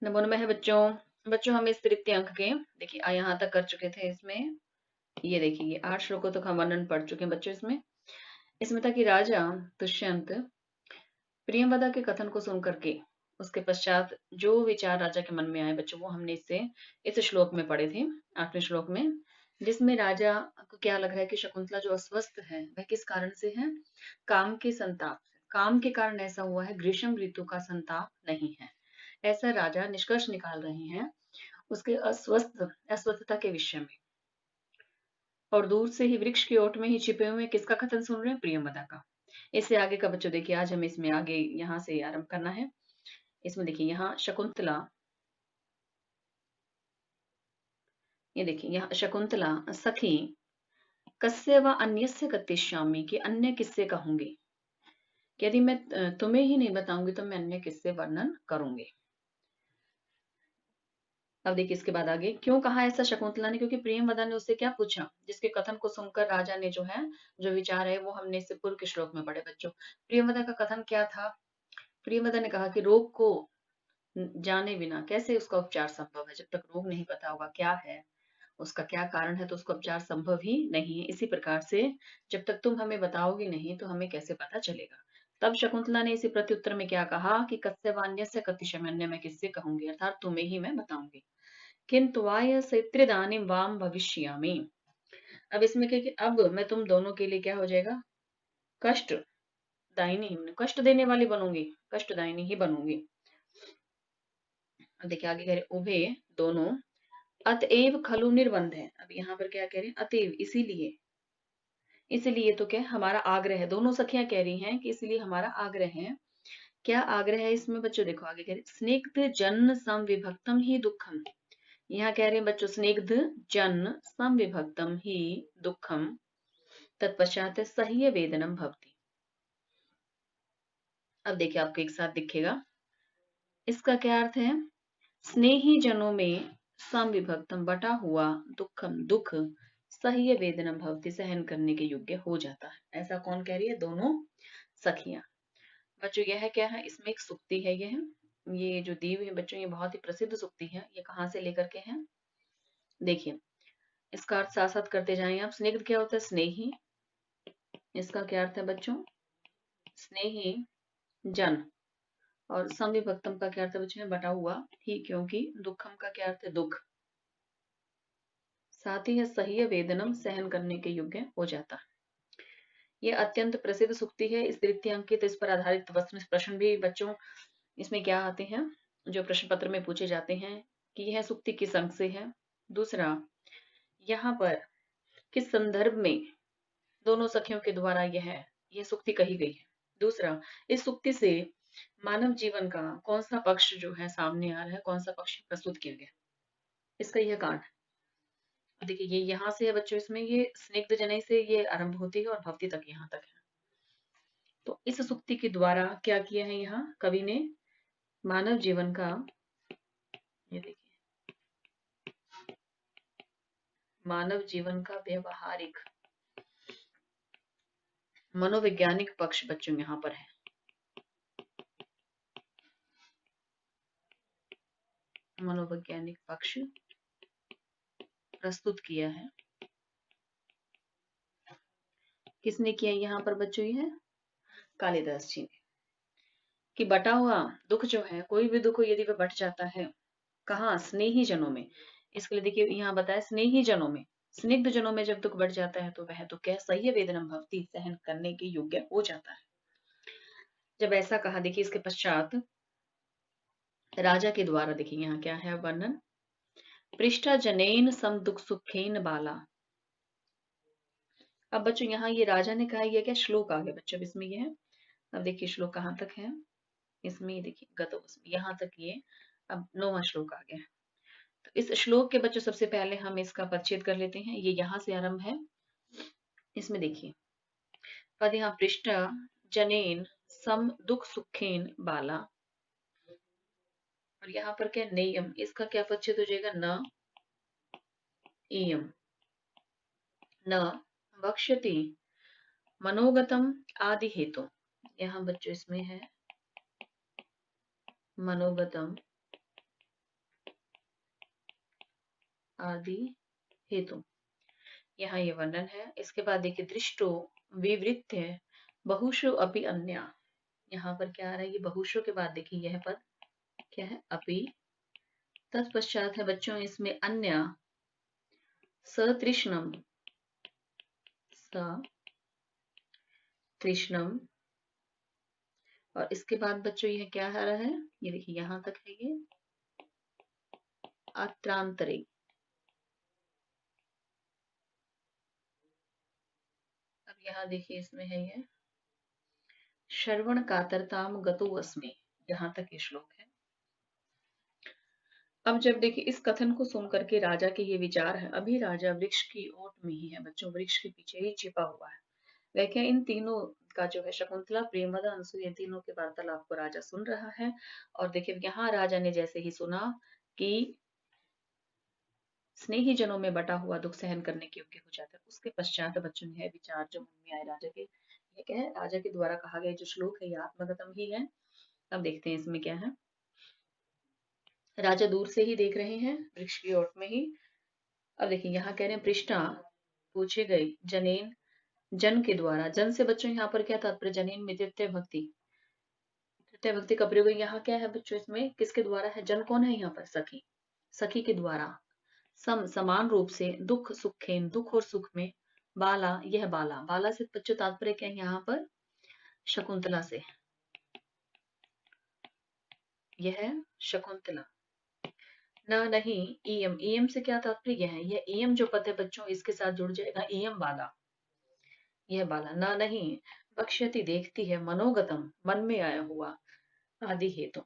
नमो नमः है बच्चों। बच्चों हम इस तृतीय अंक के देखिए यहाँ तक कर चुके थे। इसमें ये देखिए ये 8 श्लोकों तक हम वर्णन पढ़ चुके हैं बच्चों। इसमें इसमें था कि राजा दुष्यंत प्रियंवदा के कथन को सुन करके उसके पश्चात जो विचार राजा के मन में आए बच्चों, वो हमने इससे इस श्लोक में पढ़े थे, 8वें श्लोक में। जिसमें राजा को क्या लग रहा है कि शकुंतला जो अस्वस्थ है वह किस कारण से है? काम के संताप से। काम के कारण ऐसा हुआ है, ग्रीष्म ऋतु का संताप नहीं है, ऐसा राजा निष्कर्ष निकाल रहे हैं उसके अस्वस्थता के विषय में। और दूर से ही वृक्ष की ओट में ही छिपे हुए किसका कथन सुन रहे हैं? प्रियंवदा का। इससे आगे का बच्चों देखिए, आज हमें इसमें आगे यहाँ से आरंभ करना है। इसमें देखिए यहाँ शकुंतला, ये देखिए यहाँ शकुंतला सखी कस्य व अन्यस्य कतिष्यामि, कि अन्य किससे कहूंगी, यदि मैं तुम्हें ही नहीं बताऊंगी तो मैं अन्य किससे वर्णन करूंगी। अब देखिए इसके बाद आगे क्यों कहा ऐसा शकुंतला ने, क्योंकि प्रियंवदा ने उससे क्या पूछा, जिसके कथन को सुनकर राजा ने जो है, जो विचार है वो हमने इससे पूर्व के श्लोक में पढ़े बच्चों। प्रियंवदा का कथन क्या था? प्रियंवदा ने कहा कि रोग को जाने बिना कैसे उसका उपचार संभव है। जब तक रोग नहीं पता होगा क्या है, उसका क्या कारण है, तो उसका उपचार संभव ही नहीं है। इसी प्रकार से जब तक तुम हमें बताओगी नहीं तो हमें कैसे पता चलेगा। तब शकुंतला ने इसी प्रत्युत्तर में क्या कहा कि कस्य वान्यस्य कतिशमन्य, मैं किससे कहूंगी, अर्थात तुम्हें ही मैं बताऊंगी। किंतु वाय सैत्रिदानीम वाम भविष्यामि। अब इसमें क्या कि अब मैं तुम दोनों के लिए क्या हो जाएगा? कष्ट दायिनी, कष्ट देने वाली बनूंगी, कष्ट दायिनी ही बनूंगी। अब देखिए आगे कह रहे उभे दोनों, अतएव खलु निर्बंध है। अब यहाँ पर क्या कह रहे हैं? अतएव इसीलिए, इसलिए तो क्या हमारा आग्रह है। दोनों सखियां कह रही हैं कि इसलिए हमारा आग्रह है। क्या आग्रह है इसमें बच्चों? देखो आगे कह रहे स्निग्ध जन समविभक्तम ही दुखम। यहाँ कह रहे हैं बच्चों स्निग्ध जन समविभक्तम ही दुखम तत्पश्चात सह्य वेदनम भवति। अब देखिए आपको एक साथ दिखेगा, इसका क्या अर्थ है? स्नेही जनों में समविभक्तम बटा हुआ दुखम दुख सह्य वेदनम भवति, सहन करने के योग्य हो जाता है। ऐसा कौन कह रही है? दोनों सखियां। बच्चों यह क्या है? इसमें एक सुक्ति है। ये जो दी हुई है बच्चों, ये बहुत ही प्रसिद्ध सुक्ति है। ये कहाँ से लेकर के हैं? देखिए इसका अर्थ साथ साथ करते जाएं आप। स्निग्ध क्या होता है? स्नेही। इसका क्या अर्थ है बच्चों? स्नेही जन। और समविभक्तम का क्या अर्थ है बच्चों? बटा हुआ ही, क्योंकि दुखम का क्या अर्थ है? दुख। साथ ही है सह्य वेदनम, सहन करने के योग्य हो जाता है। ये अत्यंत प्रसिद्ध सूक्ति है। इस तृतीय अंकित इस पर आधारित प्रश्न भी बच्चों इसमें क्या आते हैं, जो प्रश्न पत्र में पूछे जाते हैं कि यह सूक्ति किस अंक से है। दूसरा, यहाँ पर किस संदर्भ में दोनों सखियों के द्वारा यह सूक्ति कही गई है। दूसरा, इस सूक्ति से मानव जीवन का कौन सा पक्ष जो है सामने आ रहा है, कौन सा पक्ष प्रस्तुत किया गया, इसका यह कारण है। देखिए ये यहाँ से है बच्चों, इसमें ये स्निग्ध जनै से ये आरंभ होती है और भक्ति तक यहाँ तक है। तो इस सूक्ति के द्वारा क्या किया है यहाँ कवि ने? मानव जीवन का, ये देखिए मानव जीवन का व्यवहारिक मनोवैज्ञानिक पक्ष बच्चों यहाँ पर है। मनोवैज्ञानिक पक्ष प्रस्तुत किया है। किसने किया यहाँ पर बच्चों? ये कालिदास जी ने। कि बटा हुआ दुख जो है, कोई भी दुख यदि वह बट जाता है, कहाँ? स्नेही जनों में। इसके लिए देखिए यहाँ बताया स्नेही जनों में, स्निग्ध जनों में जब दुख बढ़ जाता है तो वह तो क्या सह्य वेदनम भवति, सहन करने के योग्य हो जाता है। जब ऐसा कहा, देखिए इसके पश्चात राजा के द्वारा देखिए यहाँ क्या है वर्णन, पृष्ठा जनेन सम दुख सुखेन बाला। अब बच्चों यहाँ ये राजा ने कहा, ये क्या श्लोक आ गया बच्चों इसमें ये है। अब देखिए श्लोक कहाँ तक है इसमें, देखिए गतो यहाँ तक ये अब 9वां श्लोक आ गया। तो इस श्लोक के बच्चों सबसे पहले हम इसका परिच्छेद कर लेते हैं। ये यहाँ से आरंभ है। इसमें देखिए पद यहाँ पृष्ठ जनेन सम दुख सुखेन बाला, और यहाँ पर क्या नेयम, इसका क्या परिच्छेद हो जाएगा? न इयम न वक्ष्यति मनोगतम आदि हेतु। यहाँ बच्चों इसमें है मनोगतम आदि हेतु, यहाँ ये वर्णन है। इसके बाद देखिए दृष्टो विवृत्य बहुषु अपि अन्या, यहाँ पर क्या आ रहा है, ये बहुषु के बाद देखिए यह पद क्या है, अपि। तत्पश्चात है बच्चों इसमें अन्य, सतृष्णम, सतृष्णम, और इसके बाद बच्चों यह क्या आ रहा है, ये देखिए यहां तक है ये अत्रांतरे। अब यहाँ देखिए इसमें है ये श्रवण कातरताम गतो अस्मि, यहाँ तक ये श्लोक है। अब जब देखिए इस कथन को सुन करके राजा के ये विचार है, अभी राजा वृक्ष की ओट में ही है बच्चों, वृक्ष के पीछे ही छिपा हुआ है। वह क्या इन तीनों का जो है शकुंतला, प्रेमदा, अनसुया, तीनों के वार्तालाप को राजा सुन रहा है। और देखिए यहाँ राजा ने जैसे ही सुना कि स्नेही जनों में बटा हुआ दुख सहन करने के योग्य हो जाता है, उसके पश्चात बच्चों ने विचार जो मन में आए राजा के, ये क्या है, राजा के द्वारा कहा गया जो श्लोक है ये आत्मगतम ही है। अब देखते हैं इसमें क्या है। राजा दूर से ही देख रहे हैं वृक्ष की ओट में ही। अब देखिए यहाँ कह रहे हैं पृष्ठा पूछे गए जनेन, जन के द्वारा, जन से बच्चों यहाँ पर क्या तात्पर्य, जनेन में तृतीय भक्ति, तृतीय भक्ति का प्रयोग यहाँ क्या है बच्चों, इसमें किसके द्वारा है, जन कौन है यहाँ पर, सखी, सखी के द्वारा समान रूप से दुख सुखेन, दुख और सुख में, बाला, यह बाला, बाला से बच्चों तात्पर्य क्या है यहाँ पर, शकुंतला से, यह शकुंतला। न नहीं ईयम, ईयम से क्या तात्पर्य है, यह ईयम जो पद है बच्चों इसके साथ जुड़ जाएगा, ईयम बाला, यह बाला। न नहीं बक्ष्यति देखती है, मनोगतम मन में आया हुआ, आदि हेतु।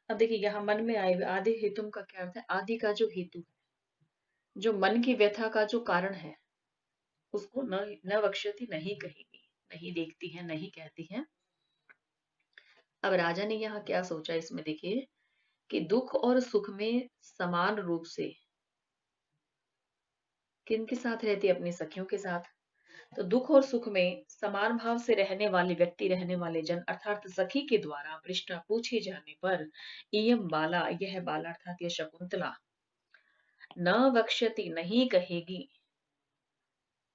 अब देखिए यहाँ मन में आए हुए आदि हेतु का क्या अर्थ है, आदि का जो हेतु है, जो मन की व्यथा का जो कारण है, उसको न न बक्ष्यति नहीं कहेगी, नहीं देखती है, नहीं कहती है। अब राजा ने यहाँ क्या सोचा इसमें देखिए कि दुख और सुख में समान रूप से किनके साथ रहती है, अपनी सखियों के साथ। तो दुख और सुख में समान भाव से रहने वाले व्यक्ति, रहने वाले जन अर्थात सखी के द्वारा पृष्ठा पूछे जाने पर, इयम बाला, यह बाला अर्थात यह शकुंतला, न वक्ष्यति नहीं कहेगी,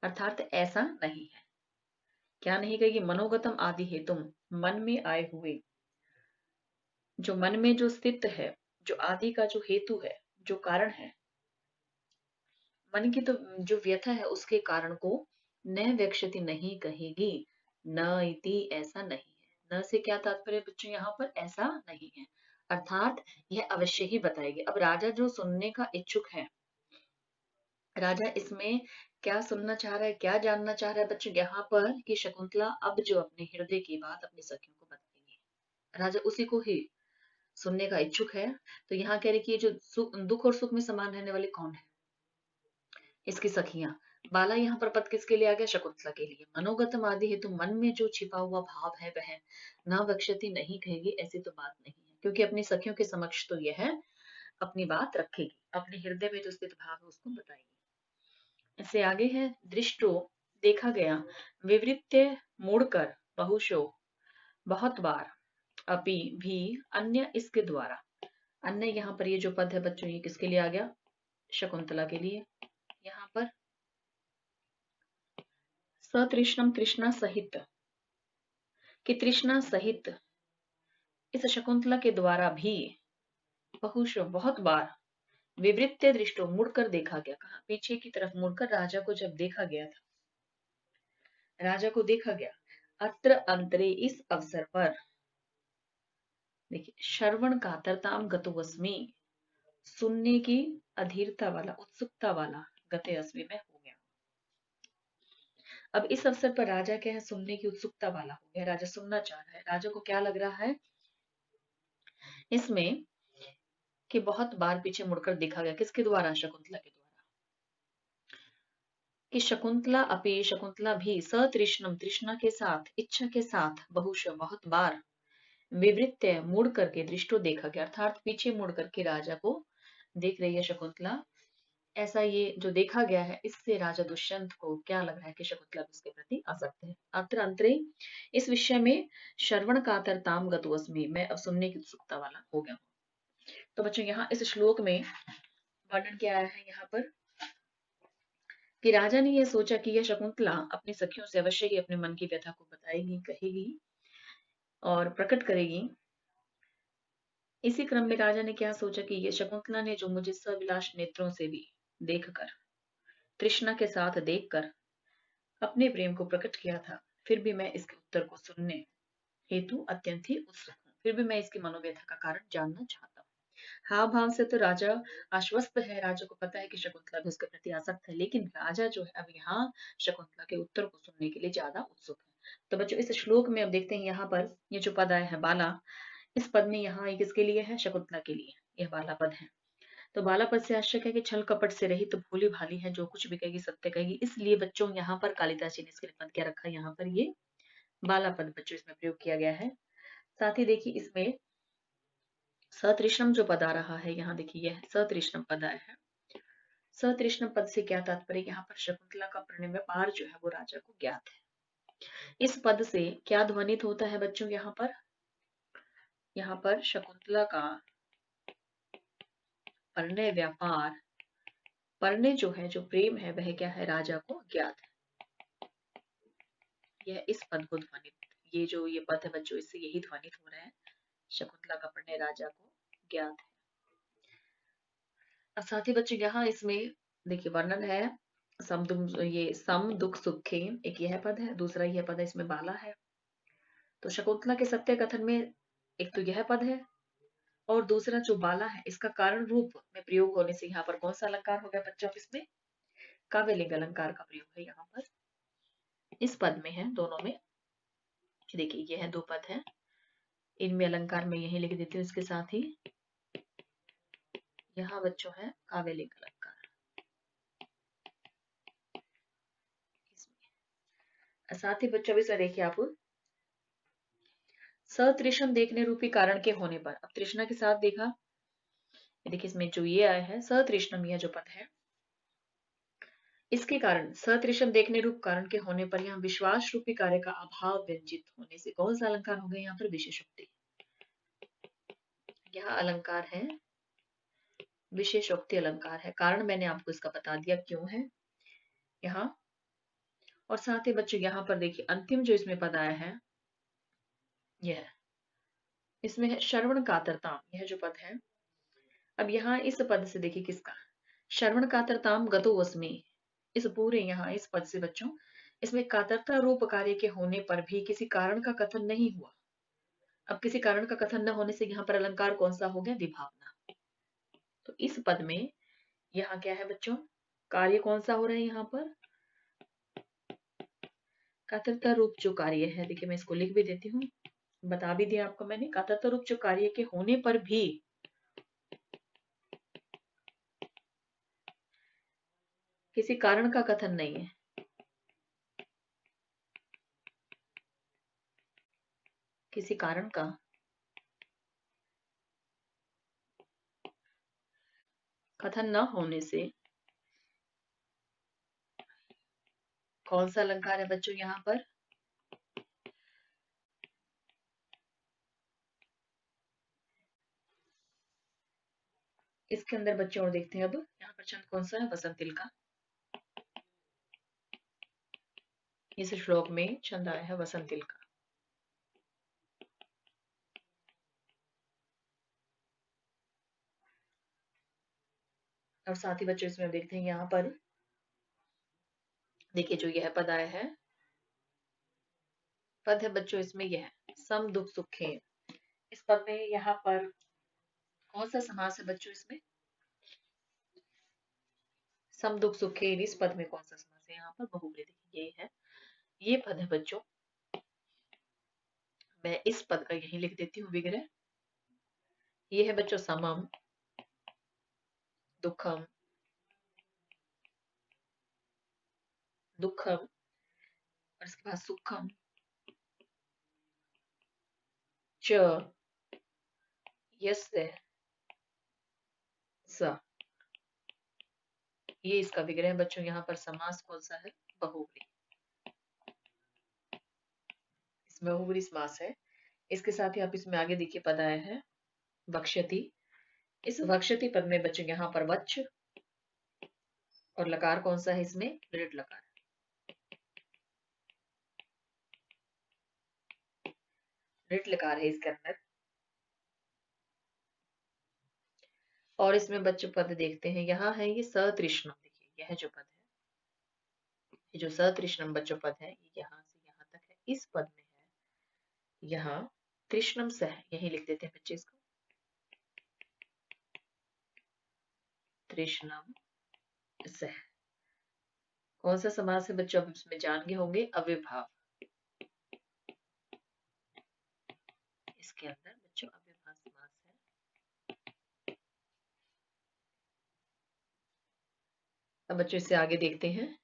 अर्थात ऐसा नहीं है, क्या नहीं कहेगी, मनोगतम आदि हेतुम, मन में आए हुए, जो मन में जो स्थित है, जो आदि का जो हेतु है, जो कारण है, मन की तो जो व्यथा है उसके कारण को न व्यक्षति नहीं कहेगी, न इति ऐसा नहीं है। न से क्या तात्पर्य बच्चों यहाँ पर, ऐसा नहीं है, अर्थात यह अवश्य ही बताएगी। अब राजा जो सुनने का इच्छुक है, राजा इसमें क्या सुनना चाह रहा है, क्या जानना चाह रहा है बच्चों यहाँ पर, कि शकुंतला अब जो अपने हृदय की बात अपनी सखियों को बताएगी, राजा उसी को ही सुनने का इच्छुक है। तो यहाँ कह रहे कि ये जो दुख और सुख में समान रहने वाले कौन है, इसकी सखियां। बाला यहाँ पर पद किसके लिए आ गया, शकुंतला के लिए। मनोगतम आदि है तो मन में जो छिपा हुआ भाव है वह ना वक्षति नहीं कहेगी, ऐसी तो बात नहीं है, क्योंकि अपनी सखियों के समक्ष तो यह अपनी बात रखेगी, अपने हृदय में जो स्थित भाव है उसको बताएगी। इससे आगे है दृष्टो देखा गया, विवृत्य मुड़कर, बहुशो बहुत बार, अपि भी अन्य इसके द्वारा, अन्य यहाँ पर ये जो पद है बच्चों ये किसके लिए आ गया, शकुंतला के लिए। यहाँ पर सतृष्णम, तृष्णा सहित, कि तृष्णा सहित इस शकुंतला के द्वारा भी, बहुशो बहुत बार, विवृत्य दृष्टो मुड़कर देखा गया, कहा पीछे की तरफ मुड़कर राजा को जब देखा गया था, राजा को देखा गया। अत्र अंतरे इस अवसर पर देखिए श्रवण कातरताम गतोस्मि, सुनने की अधीरता वाला, उत्सुकता वाला, गते अस्मि में हो गया। अब इस अवसर पर राजा क्या है, सुनने की उत्सुकता वाला हो गया, राजा सुनना चाह रहा है। राजा को क्या लग रहा है इसमें कि बहुत बार पीछे मुड़कर देखा गया, किसके द्वारा, शकुंतला के द्वारा, कि शकुंतला अपि, शकुंतला भी सतृष्णम, तृष्णा के साथ, इच्छा के साथ, बहुश बहुत बार, विवृत्य मुड़ करके, दृष्टो देखा गया, अर्थात पीछे मुड़ करके राजा को देख रही है शकुंतला। ऐसा ये जो देखा गया है इससे राजा दुष्यंत को क्या लग रहा है कि शकुंतला उसके प्रति आसक्त है। अत्र अंतरे इस विषय में श्रवण कातरताम गतोस्मि, मैं अब सुनने की उत्सुकता वाला हो गया हूँ। तो बच्चों यहाँ इस श्लोक में वर्णन क्या आया है यहाँ पर कि राजा ने यह सोचा कि यह शकुंतला अपनी सखियों से अवश्य ही अपने मन की व्यथा को बताएगी, कहेगी और प्रकट करेगी। इसी क्रम में राजा ने क्या सोचा कि ये शकुंतला ने जो मुझे सविलास नेत्रों से भी देखकर, तृष्णा के साथ देखकर अपने प्रेम को प्रकट किया था, फिर भी मैं इसके उत्तर को सुनने हेतु अत्यंत ही उत्सुक हूँ। फिर भी मैं इसकी मनोव्यथा का कारण जानना चाहता हूँ। हाव भाव से तो राजा आश्वस्त है, राजा को पता है कि शकुंतला भी उसके प्रति आसक्त है, लेकिन राजा जो है अब यहाँ शकुंतला के उत्तर को सुनने के लिए ज्यादा उत्सुक है। तो बच्चों इस श्लोक में अब देखते हैं यहाँ पर ये जो पद आया है बाला, इस पद में यहाँ ये किसके लिए है, शकुंतला के लिए यह बाला पद है। तो बाला पद से आश्चर्य है कि छल कपट से रहित तो भोली भाली है, जो कुछ भी कहेगी सत्य कहेगी, इसलिए बच्चों यहाँ पर कालिदास जी ने इसके लिए पद क्या रखा है, यहाँ पर ये बाला पद बच्चों इसमें प्रयोग किया गया है। साथ ही देखिए इसमें सतृष्णम जो पद आ रहा है, यहाँ देखिए यह सतृष्णम पद आया है। सतृष्णम पद से क्या तात्पर्य, यहाँ पर शकुंतला का प्रणय व्यापार जो है वो राजा को ज्ञात है। इस पद से क्या ध्वनित होता है बच्चों, यहाँ पर शकुंतला का प्रणय व्यापार, प्रणय जो है, जो प्रेम है, वह क्या है, राजा को ज्ञात है। यह इस पद को ध्वनित, ये जो ये पद है बच्चों, इससे यही ध्वनित हो रहा है, शकुंतला का प्रणय राजा को ज्ञात है। अब साथ ही बच्चों यहाँ इसमें देखिए वर्णन है ये सम दुख सुखे, एक यह पद है, दूसरा यह पद है, इसमें बाला है। तो शकुंतला के सत्य कथन में एक तो यह पद है और दूसरा जो बाला है, इसका कारण रूप में प्रयोग होने से यहाँ पर कौन सा अलंकार हो गया बच्चों, इसमें काव्यलिंग अलंकार का प्रयोग है यहाँ पर इस पद में है, दोनों में। देखिए यह दो पद है, इनमें अलंकार में यही लिख देती हूँ, इसके साथ ही यहाँ बच्चों है काव्यलिंग अलंकार इसमें। साथ ही बच्चों इसमें देखिए आप सतृष्ण देखने रूपी कारण के होने पर, अब तृष्णा के साथ देखा, देखिए इसमें जो ये आया है सतृष्णम, यह जो पद है, इसके कारण सतृष्ण देखने रूप कारण के होने पर यहाँ विश्वास रूपी कार्य का अभाव व्यंजित होने से कौन सा अलंकार हो गया, यहाँ पर विशेषोक्ति। यह अलंकार है विशेषोक्ति अलंकार है, कारण मैंने आपको इसका बता दिया क्यों है यहाँ। और साथ ही बच्चों यहाँ पर देखिए अंतिम जो इसमें पद आया है, यह इसमें है श्रवण कातरताम, यह जो पद है, अब यहाँ इस पद से देखिए किसका, श्रवण कातरताम गतो वस्मि, इस पूरे यहाँ इस पद से बच्चों इसमें कातरता रूप कार्य के होने पर भी किसी कारण का कथन नहीं हुआ। अब किसी कारण का कथन न होने से यहाँ पर अलंकार कौन सा हो गया, विभावना। तो इस पद में यहाँ क्या है बच्चों, कार्य कौन सा हो रहा है, यहाँ पर कातरता रूप जो कार्य है, देखिए मैं इसको लिख भी देती हूँ, बता भी दिया आपको मैंने, कातरता रूप जो कार्य के होने पर भी किसी कारण का कथन नहीं है, किसी कारण का कथन न होने से कौन सा अलंकार है बच्चों यहाँ पर, इसके अंदर बच्चों और देखते हैं अब यहाँ पर छंद कौन सा है, वसंतिल का। इस श्लोक में छंद आया है वसंतिल का। और साथ ही बच्चों इसमें देखते हैं यहाँ पर देखिए जो यह पद आया है, पद है बच्चों इसमें यह सम दुख सुखे, इस पद में यहाँ पर कौन सा समास है बच्चों, इसमें सम दुख सुखे, इस पद में कौन सा समास है, यहाँ पर बहुव्रीहि, ये है, ये पद है बच्चों, मैं इस पद का यही लिख देती हूँ विग्रह। ये है बच्चों समम दुखम, दुखम और इसके बाद सुखम च यस्य स, ये इसका विग्रह है बच्चों, यहाँ पर समास कौन सा है, बहुव्रीहि, इसमें बहुव्रीहि समास है। इसके साथ ही आप इसमें आगे देखिए पद आया है वक्ष्यति, इस वक्ष्यति पद में बच्चों यहाँ पर वच्छ और लकार कौन सा है इसमें? दृढ़ लकार। दृढ़ लकार है इसके अंदर। और इसमें बच्चों पद देखते हैं, यहाँ है ये सतृष्णम। देखिए यह जो पद है, ये जो सतृष्णम बच्चों पद है, ये यहाँ से यहाँ तक है। इस पद में है यहाँ कृष्णम सह, यही लिख देते हैं बच्चे इसको, तृष्णम सह। कौन सा समास है बच्चों? अब इसमें जान गए होंगे, अव्यभाव। इसके अंदर बच्चों अव्यभाव समास है। अब बच्चों इससे आगे देखते हैं।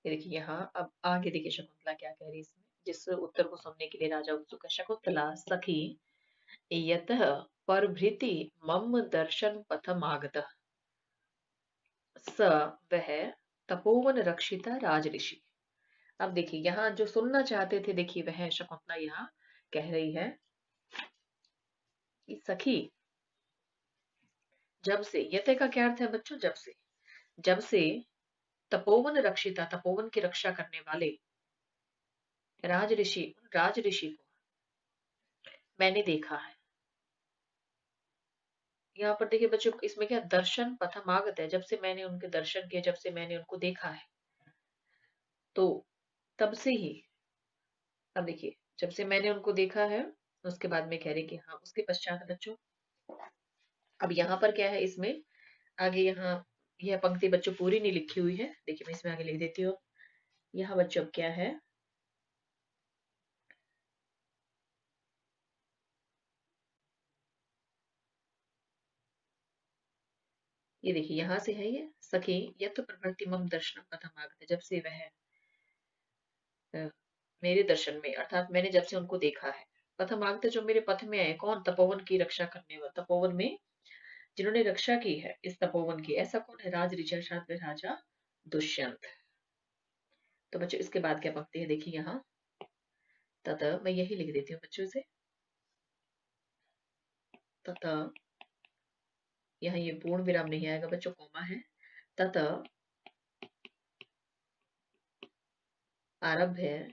ये देखिए यहाँ, अब आगे देखिए शकुंतला क्या कह रही है इसमें, जिस उत्तर को सुनने के लिए राजा उत्सुक है। शकुंतला सखी यतः परभृति मम दर्शन पथमागतः स वह तपोवन रक्षिता राज ऋषि। अब देखिए यहाँ जो सुनना चाहते थे, देखिए वह शकुंतला यहाँ कह रही है कि सखी, जब से, यते का क्या अर्थ है बच्चों? जब से। जब से तपोवन रक्षिता, तपोवन की रक्षा करने वाले राज ऋषि को मैंने देखा है। यहाँ पर देखिए बच्चों, इसमें क्या दर्शन पथमागत है, जब से मैंने उनके दर्शन किए, जब से मैंने उनको देखा है, तो तब से ही। अब देखिए, जब से मैंने उनको देखा है, उसके बाद में कह रहे कि हाँ, उसके पश्चात बच्चों, अब यहाँ पर क्या है इसमें, आगे यहाँ यह पंक्ति बच्चों पूरी नहीं लिखी हुई है, देखिए मैं इसमें आगे लिख देती हूँ। यहाँ बच्चों अब क्या है, ये देखिए यहाँ से है ये, सखी यत तो प्रवृत्ति मम दर्शनम पथमागत, जब से वह मेरे दर्शन में, अर्थात मैंने जब से उनको देखा है। पथमागत जो मेरे पथ में आए, कौन? तपोवन की रक्षा करने वाला, तपोवन में जिन्होंने रक्षा की है इस तपोवन की, ऐसा कौन है? राज ऋषि अर्थात राजा दुष्यंत। तो बच्चों इसके बाद क्या पंक्ति है, देखिए यहाँ, तथा मैं यही लिख देती हूँ बच्चों से, तथा यहाँ ये पूर्ण विराम नहीं आएगा बच्चों, कोमा है। तथा आरभ्य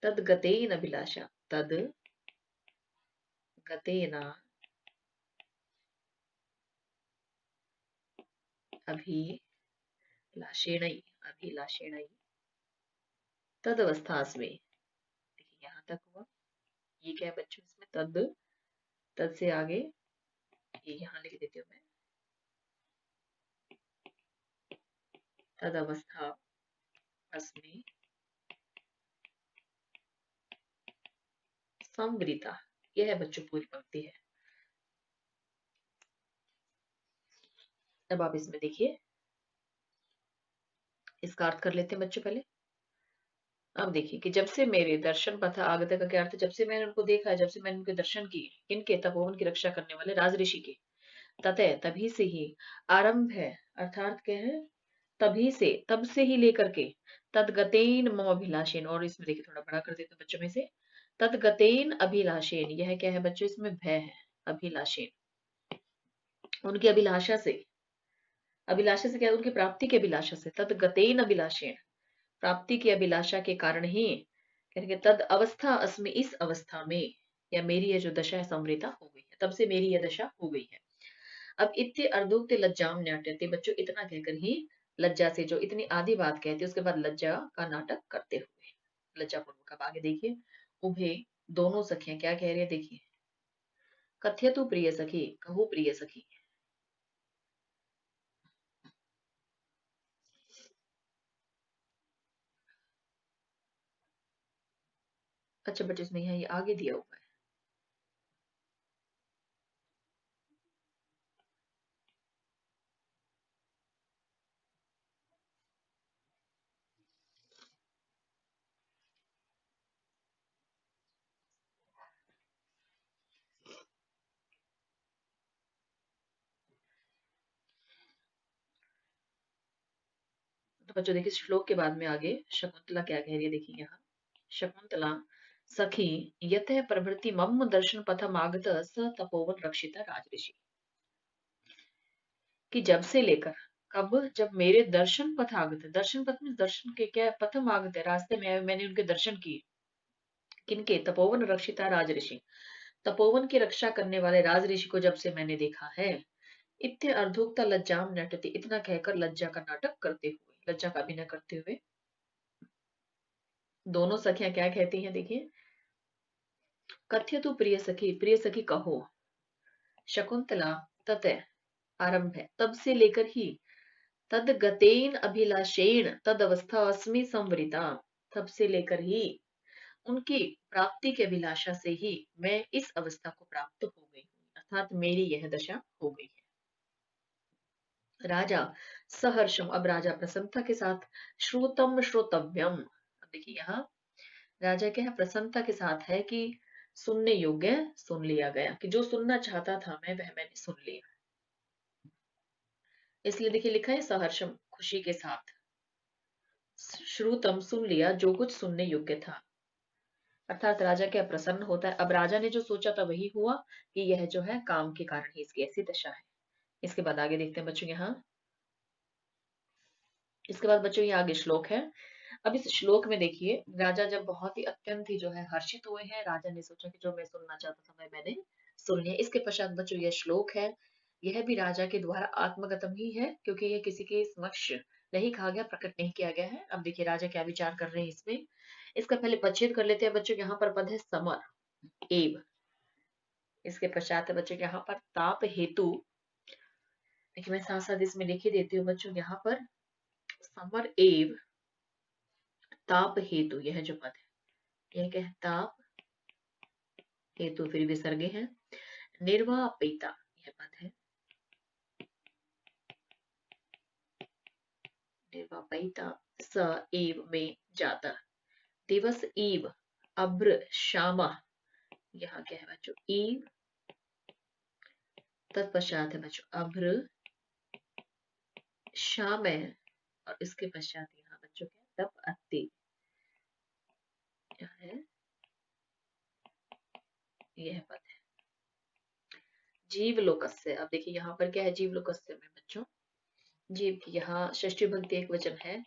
तद गतेन अभिलाषा, तद गतेन अभिलाषेण, अभिलाषेण तद अवस्थास्मि। देखिए यहाँ तक हुआ, ये क्या है बच्चों इसमें, तद, तद से आगे ये यहाँ लिख देती हूँ मैं, तद अवस्था अस्मि संवृता। यह है बच्चों पूरी पंक्ति है। अब आप इसमें देखिए, इसका अर्थ कर लेते हैं बच्चों पहले। अब देखिए कि जब से मेरे दर्शन पथ आगत का क्या अर्थ है? जब से मैंने उनको देखा है, जब से मैंने उनके दर्शन किए, किनके? तपोवन की रक्षा करने वाले राज ऋषि के। ततः तभी से ही, आरंभ है अर्थात क्या है? तभी से, तब से ही लेकर के, तदगतेन मम अभिलाषेन, और इसमें देखिए थोड़ा बड़ा कर देते हैं बच्चों में से, तदगतेन अभिलाषेन, यह क्या है बच्चों इसमें? भय है। अभिलाषेन, उनकी अभिलाषा से, अभिलाषा से क्या है? उनकी प्राप्ति की अभिलाषा से, तदगतेन अभिलाषेन, प्राप्ति की अभिलाषा के कारण ही कहेंगे तद अवस्था अस्मि, इस अवस्था में, या मेरी ये जो दशा है संवृता हो गई है, तब से मेरी यह दशा हो गई है। अब इत्य अर्धोक्त लज्जाम नाट्यते, बच्चों इतना कहकर ही, लज्जा से जो इतनी आधी बात कहते हैं, उसके बाद लज्जा का नाटक करते हुए, लज्जा पूर्वक। अब आगे देखिए, उभे दोनों सखियां क्या कह रही है, देखिए, कथ्य तू प्रिय सखी, कहू प्रिय सखी। अच्छा बच्चे इसमें यहाँ ये आगे दिया हुआ है, तो बच्चों देखिए श्लोक के बाद में आगे शकुंतला क्या कह रही है, देखिए यहाँ, शकुंतला सखी यतः प्रभृति मम दर्शन पथम आगत स तपोवन रक्षिता राजऋषि। कि जब से लेकर कब, जब मेरे दर्शन पथ आगत, दर्शन पथ में दर्शन के क्या पथम आगत है, रास्ते में आए, मैंने उनके दर्शन किए। किनके? तपोवन रक्षिता राज ऋषि, तपोवन की रक्षा करने वाले राज ऋषि को जब से मैंने देखा है। इत्य अर्धोक्ता लज्जाम नटति, इतना कहकर लज्जा का नाटक करते हुए, लज्जा का अभिनय करते हुए दोनों सखियां क्या कहती हैं, देखिए। कथ्य तू प्रिय सखी कहो। शकुंतला तत आरंभ है, तब से लेकर ही। तद गतेन अभिलाषेण तद अवस्था अस्मि संवरिता, तब से लेकर ही, उनकी प्राप्ति के अभिलाषा से ही मैं इस अवस्था को प्राप्त हो गई हूँ, अर्थात मेरी यह दशा हो गई है। राजा सहर्षम, अब राजा प्रसन्नता के साथ। श्रुतम श्रोतव्यम, अब देखिए यहाँ राजा क्या है, प्रसन्नता के साथ है कि सुनने योग्य सुन लिया गया, कि जो सुनना चाहता था मैं, वह मैंने सुन लिया। इसलिए देखिए लिखा है सहर्षम, खुशी के साथ। श्रुतम, सुन लिया, जो कुछ सुनने योग्य था। अर्थात राजा क्या प्रसन्न होता है। अब राजा ने जो सोचा था वही हुआ, कि यह जो है काम के कारण ही इसकी ऐसी दशा है। इसके बाद आगे देखते हैं बच्चों यहाँ। इसके बाद बच्चों ये आगे श्लोक है। अब इस श्लोक में देखिए, राजा जब बहुत ही अत्यंत ही जो है हर्षित हुए हैं, राजा ने सोचा कि जो मैं सुनना चाहता था मैंने सुन लिया। इसके पश्चात बच्चों यह श्लोक है, यह भी राजा के द्वारा आत्मगतम ही है, क्योंकि यह किसी के समक्ष नहीं कहा गया, प्रकट नहीं किया गया है। अब देखिए राजा क्या विचार कर रहे हैं इसमें। इसका पहले पच्छेद कर लेते हैं बच्चों। यहाँ पर पद है समर एव, इसके पश्चात है बच्चों यहाँ पर ताप हेतु। देखिए मैं साथ साथ इसमें लिख ही देती हूँ बच्चों, यहाँ पर समर एव ताप हेतु, यह जो पद है यह क्या है, ताप हेतु, फिर विसर्गे है। निर्वापिता, यह पद है निर्वापिता। स एव में जाता, दिवस ईव अभ्र श्यामा, यहाँ क्या है बच्चों, ईव, तत्पश्चात है बच्चों अभ्र श्याम है, और इसके पश्चात यहाँ बच्चों क्या, तप अति, क्या है, यह पद है जीवलोकस्य। अब देखिए यहाँ पर क्या है, जीवलोकस्य में बच्चों जीव की यहाँ षष्ठी भक्ति एक वचन है,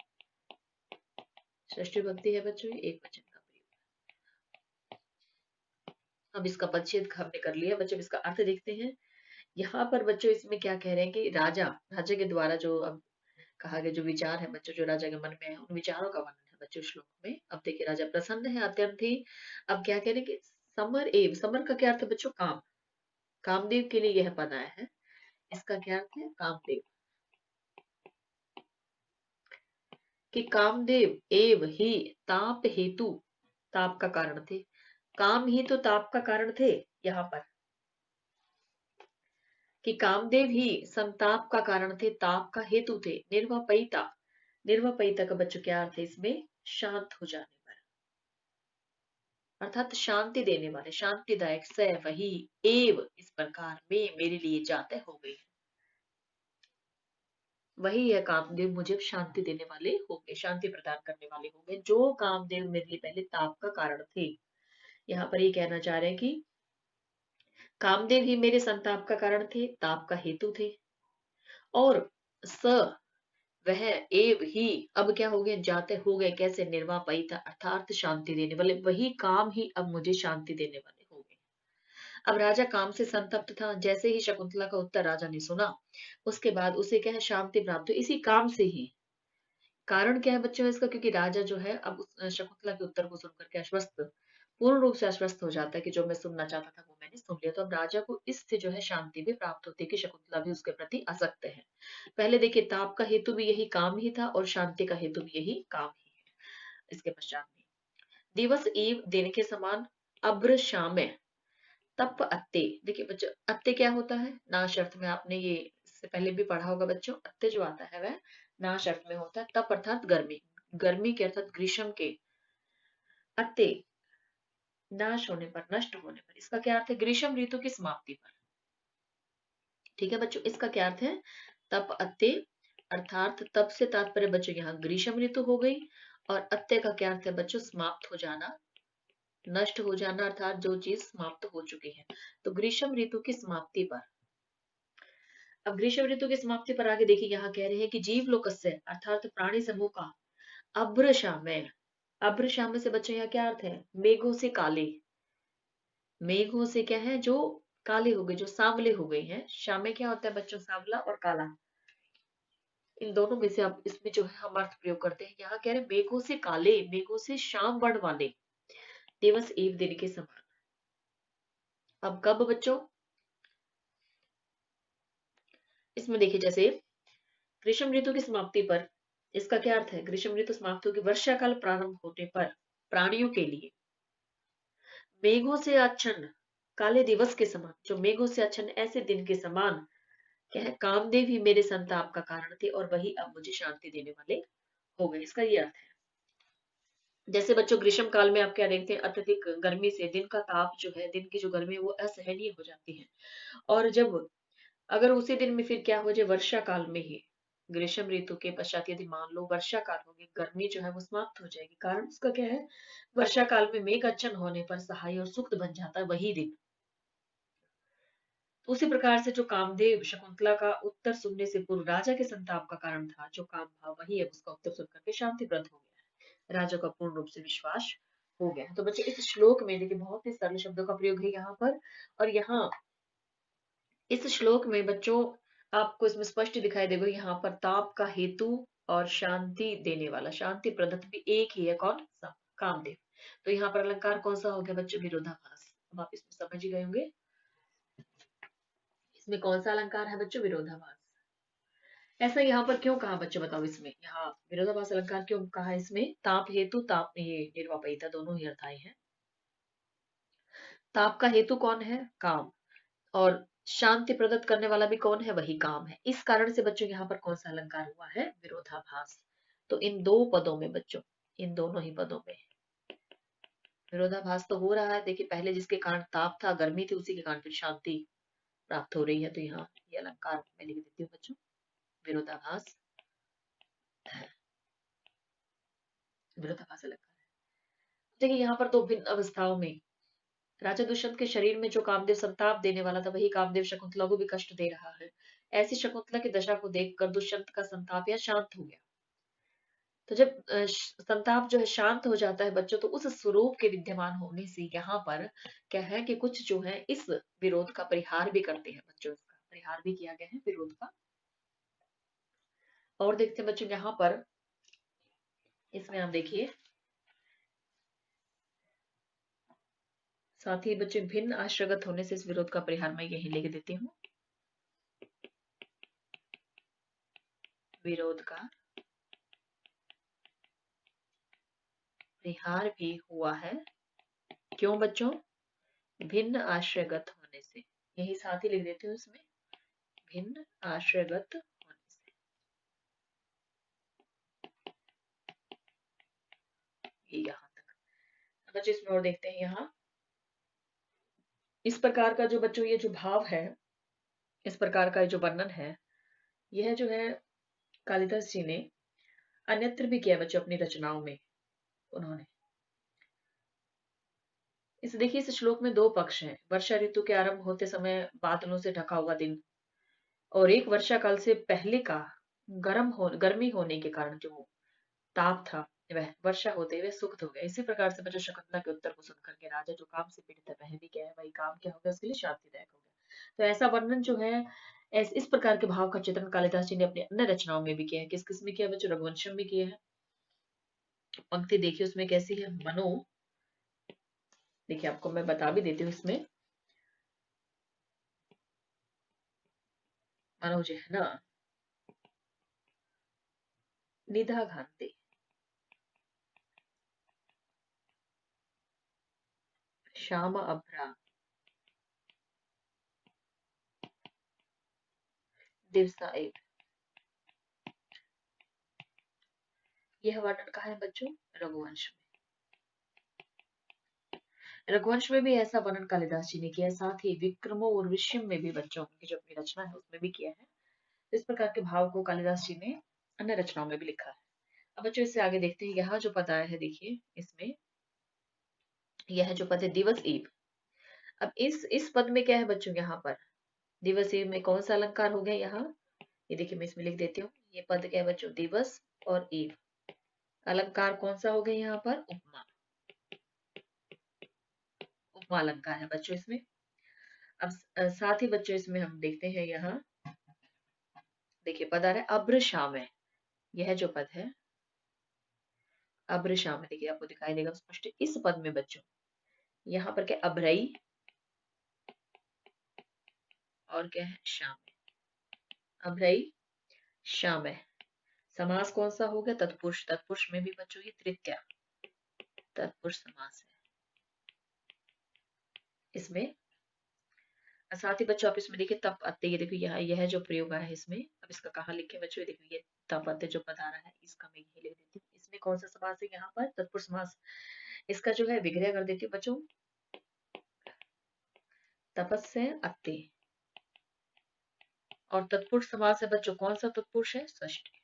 षष्ठी भक्ति है बच्चों, एक वचन का प्रयोग। अब इसका पदच्छेद हमने कर लिया बच्चों, इसका अर्थ देखते हैं। यहाँ पर बच्चों इसमें क्या कह रहे हैं कि राजा, राजा के द्वारा जो अब कहा गया जो विचार है बच्चों, जो राजा के मन में है, उन विचारों का वर्णन है बच्चों श्लोक में। अब देखिए राजा प्रसन्न है अत्यंत ही। अब क्या कह रहे हैं कि समर एव, समर का क्या अर्थ है बच्चों, काम, कामदेव के लिए यह पद आया है। इसका क्या अर्थ है, कामदेव, कि कामदेव एव ही ताप हेतु, ताप का कारण थे, काम ही तो ताप का कारण थे यहाँ पर, कि कामदेव ही संताप का कारण थे, ताप का हेतु थे। निर्वापयिता, निर्वापयिता का बच्चों क्या अर्थ है इसमें, शांत हो जाने पर, अर्थात शांति देने वाले, शांतिदायक, स वही, एव इस प्रकार में मेरे लिए जाते हो गई, वही है कामदेव मुझे शांति देने वाले हो गए, शांति प्रदान करने वाले हो गए, जो कामदेव मेरे लिए पहले ताप का कारण थे। यहाँ पर ये कहना चाह रहे हैं कि कामदेव ही मेरे संताप का कारण थे, ताप का हेतु थे। और स वह एव ही, अब क्या हो गया, जाते हो गए, कैसे, निर्वापयी था, अर्थात शांति देने वाले, वही काम ही अब मुझे शांति देने वाले हो गए। अब राजा काम से संतप्त था, जैसे ही शकुंतला का उत्तर राजा ने सुना, उसके बाद उसे क्या है, शांति प्राप्त हुई इसी काम से ही। कारण क्या है बच्चों इसका, क्योंकि राजा जो है अब उस शकुंतला के उत्तर को सुनकर के आश्वस्त, पूर्ण रूप से आश्वस्त हो जाता है कि जो मैं सुनना चाहता था वो मैंने सुन लिया। तो अब राजा को इससे जो है शांति भी प्राप्त होती है कि शकुंतला भी उसके प्रति आसक्त है। पहले देखिए ताप का हेतु भी यही काम ही था, और शांति का हेतु भी यही काम ही है। इसके पश्चात में दिवस ईव, दिन के समान, अभ्र श्याम, तप अत्ते। देखिए बच्चों अत्ते क्या होता है, नाश अर्थ में, आपने ये इससे पहले भी पढ़ा होगा बच्चों। अत्ते जो आता है वह नाश अर्थ में होता है। तप अर्थात गर्मी, गर्मी के अर्थात ग्रीष्म के, अत्ते नाश होने पर, नष्ट होने पर, इसका क्या अर्थ है, ग्रीष्म ऋतु की समाप्ति पर। ठीक है बच्चों, इसका क्या अर्थ है, तप अत्ते, अर्थात तप से तात्पर्य बच्चों यहाँ ग्रीष्म ऋतु हो गई, और अत्ते का क्या अर्थ है बच्चों, समाप्त हो जाना, नष्ट हो जाना, अर्थात जो चीज समाप्त हो चुकी है। तो ग्रीष्म ऋतु की समाप्ति पर। अब ग्रीष्म ऋतु की समाप्ति पर आगे देखिए यहाँ कह रहे हैं कि जीव लोकस्य अर्थात प्राणी समूह का अभ्रशामय। अभ्रशामय से बच्चों यहाँ क्या अर्थ है? मेघों से काले। मेघों से क्या है? जो काले हो गए, जो सांवले हो गए हैं। शामे क्या होता है बच्चों? सांवला और काला। इन दोनों में से आप इसमें जो है हम अर्थ प्रयोग करते हैं। यहाँ कह रहे हैं मेघों से काले, मेघों से श्याम वर्ण वाले, दिवस एव दिन के समान। अब कब बच्चों? इसमें देखिए जैसे ग्रीष्म ऋतु की समाप्ति पर, इसका क्या अर्थ है? ग्रीष्म ऋतु समाप्त होगी, वर्षा काल प्रारंभ होने पर प्राणियों के लिए मेघों से आच्छन्न काले दिवस के समान, जो मेघों से आच्छन्न ऐसे दिन के समान क्या है? कामदेव ही मेरे संताप का कारण थे और वही अब मुझे शांति देने वाले हो गए। इसका ये अर्थ है। जैसे बच्चों ग्रीष्म काल में आप क्या देखते हैं? अत्यधिक गर्मी से दिन का ताप जो है, दिन की जो गर्मी है वो असहनीय हो जाती है। और जब अगर उसी दिन में फिर क्या हो जाए? वर्षा काल में ही ग्रीष्म ऋतु के पश्चात यदि मान लो वर्षा काल होगी, गर्मी जो है वो समाप्त हो जाएगी। कारण उसका क्या है? वर्षा काल में मेघ अच्छन होने पर सहाय और सुक्त बन जाता है वही दिन। तो उसी प्रकार से जो कामदेव शकुंतला का उत्तर सुनने से पूर्व राजा के संताप का कारण था, जो काम भाव वही है, उसका उत्तर सुन करके शांति प्रद हो गया। राजा का पूर्ण रूप से विश्वास हो गया। तो बच्चे इस श्लोक में देखिए बहुत ही सरल शब्दों का प्रयोग है यहाँ पर। और यहाँ इस श्लोक में बच्चों आपको इसमें स्पष्ट दिखाई देगा, यहाँ पर ताप का हेतु और शांति देने वाला, शांति प्रदत्त भी एक ही है। कौन सा? कामदेव। तो यहाँ पर अलंकार कौन सा हो गया बच्चों? विरोधाभास। अब आप इसमें समझ ही गए होंगे इसमें कौन सा अलंकार है बच्चों? विरोधाभास। ऐसा यहाँ पर क्यों कहा बच्चों? बताओ इसमें यहाँ विरोधाभास अलंकार क्यों कहा? इसमें ताप हेतु, ताप में ये निर्वापयिता दोनों ही अर्थ आए हैं। ताप का हेतु कौन है? काम। और शांति प्रदत्त करने वाला भी कौन है? वही काम है। इस कारण से बच्चों यहाँ पर कौन सा अलंकार हुआ है? विरोधाभास। तो इन दो पदों में बच्चों, इन दोनों ही पदों में विरोधाभास तो हो रहा है। देखिए पहले जिसके कारण ताप था, गर्मी थी, उसी के कारण फिर शांति प्राप्त हो रही है। तो यहाँ ये अलंकार मैं लिख देती हूँ बच्चों, विरोधाभास। विरोधाभास अलंकार। देखिए यहाँ पर दो भिन्न अवस्थाओं में राजा दुष्यंत के शरीर में जो कामदेव संताप देने वाला था, वही कामदेव शकुंतला को भी कष्ट दे रहा है। ऐसी शकुंतला की दशा को देखकर दुष्यंत का संताप या शांत हो गया। तो जब संताप जो है शांत हो जाता है बच्चों, तो उस स्वरूप के विद्यमान होने से यहाँ पर क्या है कि कुछ जो है इस विरोध का परिहार भी करते हैं बच्चों। इसका परिहार भी किया गया है विरोध का। और देखते हैं बच्चों यहाँ पर, इसमें आप देखिए साथ ही बच्चे भिन्न आश्रगत होने से इस विरोध का परिहार मैं यही लिख देती हूँ। विरोध का परिहार भी हुआ है। क्यों बच्चों? भिन्न आश्रयगत होने से। यही साथ ही लिख देती हूँ इसमें, भिन्न आश्रयगत होने से। ये यहाँ तक बच्चे इसमें और देखते हैं। यहाँ इस प्रकार का जो बच्चों ये जो भाव है, इस प्रकार का जो वर्णन है, यह जो है कालिदास जी ने अन्यत्र भी किया बच्चों अपनी रचनाओं में। उन्होंने इस देखिए इस श्लोक में दो पक्ष हैं। वर्षा ऋतु के आरंभ होते समय बादलों से ढका हुआ दिन, और एक वर्षा काल से पहले का गर्मी होने के कारण जो ताप था, वह वर्षा होते हुए सुख हो गया। इसी प्रकार से बच्चों शकुंतला के उत्तर को सुनकर के राजा जो काम से पीड़ित है, वह भी क्या है? वही काम क्या हो गया? उसके लिए शांतिदायक हो गया। तो ऐसा वर्णन जो है, इस प्रकार के भाव का चित्रण कालिदास जी ने अपनी अन्य रचनाओं में भी किया है। किस किस में किया है बच्चों? रघुवंशम में किया है। पंक्ति देखिए उसमें कैसी है? मनो, देखिए आपको मैं बता भी देती हूँ इसमें। मनो जो है ना, निधा घाते श्याम अभ्रा दिवसा एक, यह वर्णन कहा है बच्चों? रघुवंश में। रघुवंश में भी ऐसा वर्णन कालिदास जी ने किया है। साथ ही विक्रमो और विषम में भी बच्चों की जो अपनी रचना है उसमें भी किया है। इस प्रकार के भाव को कालिदास जी ने अन्य रचनाओं में भी लिखा है। अब बच्चों इससे आगे देखते हैं। यहाँ जो पद आया है देखिए इसमें, यह जो पद है दिवस ईव। अब इस पद में क्या है बच्चों? यहाँ पर दिवस एव में कौन सा अलंकार हो गया यहाँ? ये देखिए मैं इसमें लिख देती हूँ। ये पद क्या है बच्चों? दिवस और एव। अलंकार कौन सा हो गया यहाँ पर? उपमा। उपमा अलंकार है बच्चों इसमें। अब साथ ही बच्चों इसमें हम देखते हैं यहाँ, देखिए पद आ रहा है अभ्र श्याम है। यह जो पद है अभ्र श्याम है, देखिए आपको दिखाई देगा स्पष्ट। इस पद में बच्चों यहाँ पर क्या अभ्रई और क्या है? श्याम है। अभ्रई श्याम है। समास कौन सा हो गया? तत्पुरुष। तत्पुरुष में भी बच्चों ये तृतीया तत्पुरुष समास है इसमें। साथ ही बच्चों आप इसमें देखिए तप अत्ते, ये देखिए यहाँ यह जो प्रयोग है इसमें, अब इसका कहाँ लिखे बच्चों? ये देखिए ये तप अत्ते जो पद आ रहा है इसका मैं यही लिख देती हूँ। इसमें कौन सा समास है यहाँ पर? तत्पुरुष समास। इसका जो है विग्रह कर देती हूँ बच्चों। तपस्य अत्ते और तत्पुरुष समास है बच्चों। कौन सा तत्पुरुष है? षष्ठी।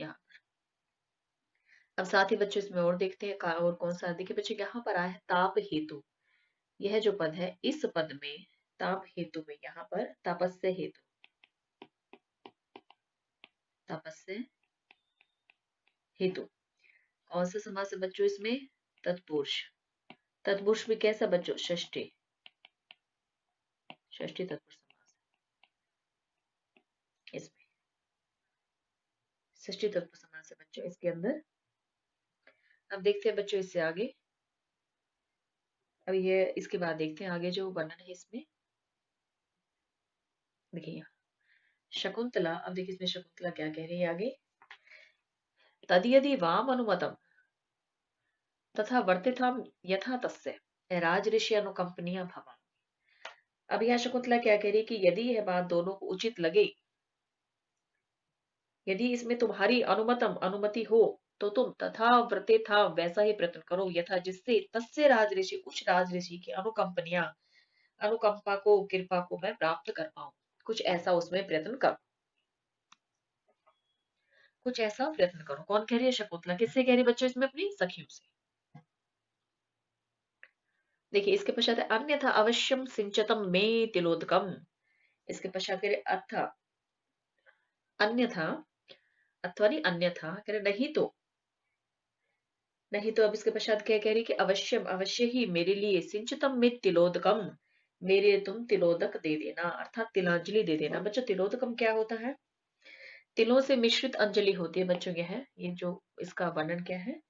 यहाँ अब साथ ही बच्चों इसमें और देखते हैं और कौन सा। देखिए बच्चों यहाँ पर आया है ताप हेतु। यह जो पद है इस पद में ताप हेतु में यहाँ पर तपस्य हेतु, तपस्य हेतु कौन सा समास है बच्चों इसमें? तत्पुरुष। तत्पुरुष में कैसा बच्चों? षष्ठी। षष्ठी तत्पुरुष समास है इसमें। षष्ठी तत्पुरुष समास है बच्चों इसके अंदर। अब देखते हैं बच्चों इससे आगे। अब ये इसके बाद देखते हैं आगे जो वर्णन है इसमें। देखिए यहाँ शकुंतला, अब देखिए इसमें शकुंतला क्या कह रही है आगे। तद्यदि वाम अनुमतम तथा वर्तिथाम यथा तस्य राजऋषि अनुकंपनीय भवा। अब यहाँ शकुंतला क्या कह रही है कि यदि यह बात दोनों को उचित लगे, यदि इसमें तुम्हारी अनुमतम अनुमति हो, तो तुम तथा व्रते था वैसा ही प्रयत्न करो यथा जिससे तस्य राजऋषि उस राजऋषि की अनुकंपनिया अनुकंपा को कृपा को मैं प्राप्त कर पाऊं। कुछ ऐसा उसमें प्रयत्न करो। कुछ ऐसा प्रयत्न करो। कौन कह रही है? शकुंतला। किससे कह रही है बच्चों? इसमें अपनी सखियों से। देखिए इसके पश्चात है अन्यथा अवश्यम सिंचतम में तिलोदकम। इसके पश्चात कह रहे अथा अन्यथा, अथवा नहीं अन्यथा कह रहे नहीं तो, नहीं तो अब इसके पश्चात क्या कह रही कि अवश्यम अवश्य ही मेरे लिए सिंचतम में तिलोदकम, मेरे तुम तिलोदक दे देना अर्थात तिलांजलि दे देना। बच्चों तिलोदकम क्या होता है? तिलों से मिश्रित अंजलि होती है बच्चों। यह है ये जो इसका वर्णन क्या है,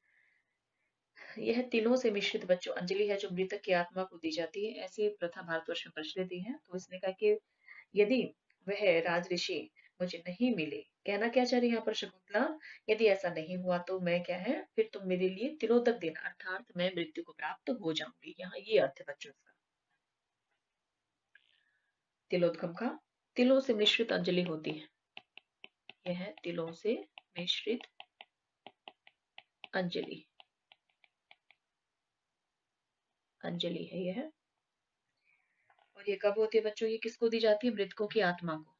यह तिलों से मिश्रित बच्चों अंजलि है जो मृतक की आत्मा को दी जाती है। ऐसी प्रथा भारतवर्ष में प्रचलित है। तो इसने कहा कि यदि वह राजऋषि मुझे नहीं मिले, कहना क्या चाह रही है यहाँ पर शकुंतला, यदि ऐसा नहीं हुआ तो मैं क्या है फिर तुम मेरे लिए तिलोदक देना अर्थात मैं मृत्यु को प्राप्त हो जाऊंगी। यहाँ ये अर्थ है बच्चों इसका। तिलोदकम का तिलों से मिश्रित अंजलि होती है। यह तिलों से मिश्रित अंजलि, अंजलि है यह। और ये कब होती है बच्चों? ये किसको दी जाती है? मृतकों की आत्मा को।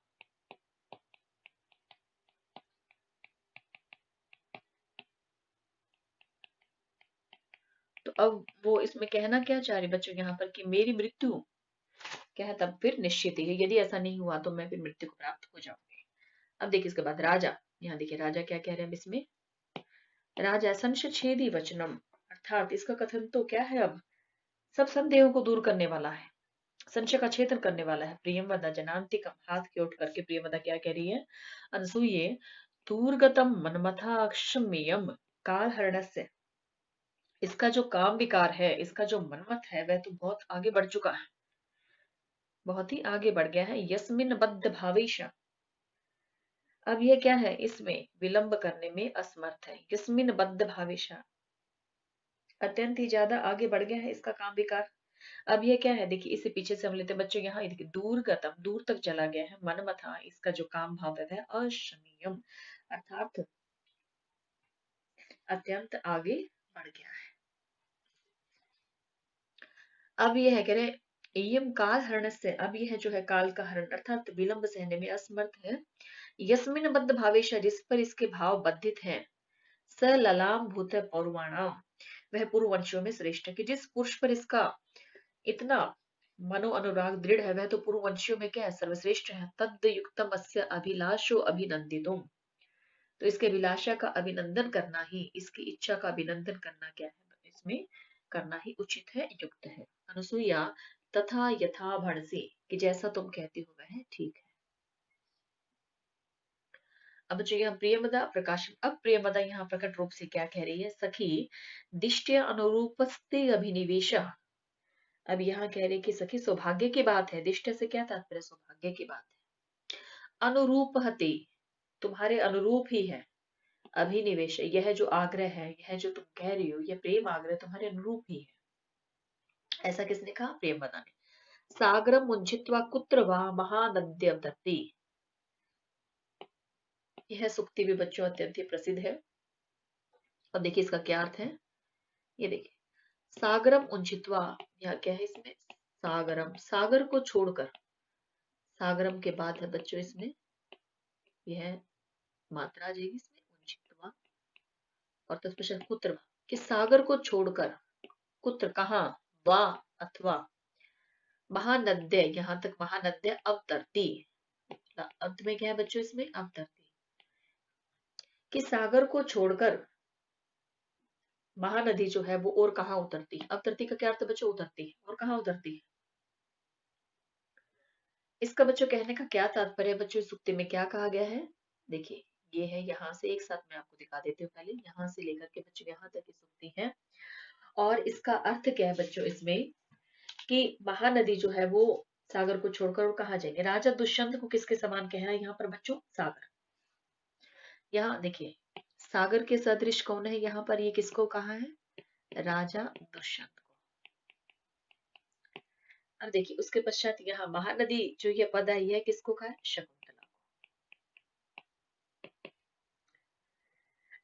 तो अब वो इसमें कहना क्या चाह रही बच्चों यहाँ पर कि मेरी मृत्यु क्या है तब फिर निश्चित ही है, यदि ऐसा नहीं हुआ तो मैं फिर मृत्यु को प्राप्त हो जाऊंगी। अब देखिए इसके बाद राजा, यहाँ देखिए राजा क्या कह रहे हैं इसमें। राजा संशय वचनम अर्थात इसका कथन तो क्या है, अब सब संदेहों को दूर करने वाला है, संशय का छेदन करने वाला है। प्रियमवदा जनांतिकम, हाथ की उठ करके प्रियमवदा क्या कह रही है? अनसुये दूरगतम मनमथा क्षम्यम काल हरणस्य, इसका जो काम विकार है, इसका जो मनमत है वह तो बहुत आगे बढ़ चुका है, बहुत ही आगे बढ़ गया है। यस्मिन बद्ध भावेश, अब ये क्या है? इसमें विलंब करने में असमर्थ है। यस्मिन बद्ध भावेश अत्यंत ही ज्यादा आगे बढ़ गया है इसका काम विकार। अब ये क्या है? देखिए इससे पीछे से हम लेते हैं बच्चों यहाँ, देखिए दूरगतम दूर तक चला गया है। मनमथा इसका जो काम भाव है अशमीयम अर्थात अत्यंत आगे बढ़ गया है। अब यह है कह रहे यम काल हरण से, अब यह जो है काल का हरण अर्थात विलंब सहने में असमर्थ है। यस्मिन बद्ध भावेश, जिस पर इसके भाव बद्धित हैं। स ललाम भूत पौर्वाणाम, वह पूर्ववंशियों में श्रेष्ठ है कि जिस पुरुष पर इसका इतना मनो अनुराग दृढ़ है, वह तो पूर्ववंशियों में क्या है, सर्वश्रेष्ठ है। तद युक्तम अस्य अभिलाषो अभिनंदितुम, तो इसके अभिलाषा का अभिनंदन करना ही, इसकी इच्छा का अभिनंदन करना क्या है, इसमें करना ही उचित है, युक्त है। अनुसुईया तथा यथा भणसी, कि जैसा तुम कहती हो वह ठीक है। अब जो यहाँ प्रियमदा प्रकाश, अब प्रियमदा यहाँ प्रकट रूप से क्या कह रही है, सखी दिष्ट्य अनुरूपस्ते अभिनिवेश। अब यहाँ कह रही कि सखी सौभाग्य की बात है, दिष्ट से क्या तात्पर्य, सौभाग्य की बात है। अनुरूप हते, तुम्हारे अनुरूप ही है। अभिनिवेश, यह जो आग्रह है, यह जो तुम कह रही हो, यह प्रेम आग्रह तुम्हारे अनुरूप ही है। ऐसा किसने कहा, प्रेमवदा ने। सागरम मुंजित्वा कुत्र वा महानद्य दत्ति, यह सुक्ति भी बच्चों अत्यंत ही प्रसिद्ध है। और देखिए इसका क्या अर्थ है, ये देखिए, सागरम उंझित्वा, यह क्या है इसमें, सागरम, सागर को छोड़कर, सागरम के बाद है बच्चों इसमें यह मात्रा आ जाएगी इसमें, उंझित्वा और तत्पश्चात कुत्र, कि सागर को छोड़कर, कुत्र कहाँ, वा अथवा, महानद्य, यहाँ तक महानद्य अवतरती, अंत में क्या है बच्चों इसमें, अवतरती, कि सागर को छोड़कर महानदी जो है वो और कहाँ उतरती है। अवतरती का क्या अर्थ बच्चों, उतरती है, और कहाँ उतरती है। इसका बच्चों कहने का क्या तात्पर्य है बच्चों, इस सूक्ति में क्या कहा गया है, देखिए ये है, यहाँ से एक साथ मैं आपको दिखा देती हूँ, पहले यहाँ से लेकर के बच्चों यहाँ तक की सूक्ति है। और इसका अर्थ क्या है बच्चों इसमें, कि महानदी जो है वो सागर को छोड़कर और कहाँ जाएंगे। राजा दुष्यंत को किसके समान कह रहा है यहाँ पर बच्चों, सागर। यहाँ देखिए सागर के सदृश कौन है, यहाँ पर ये किसको कहा है, राजा दुष्यंत को। अब देखिए उसके पश्चात यहाँ महानदी जो ये पद आई है किसको कहा है, शकुंतला।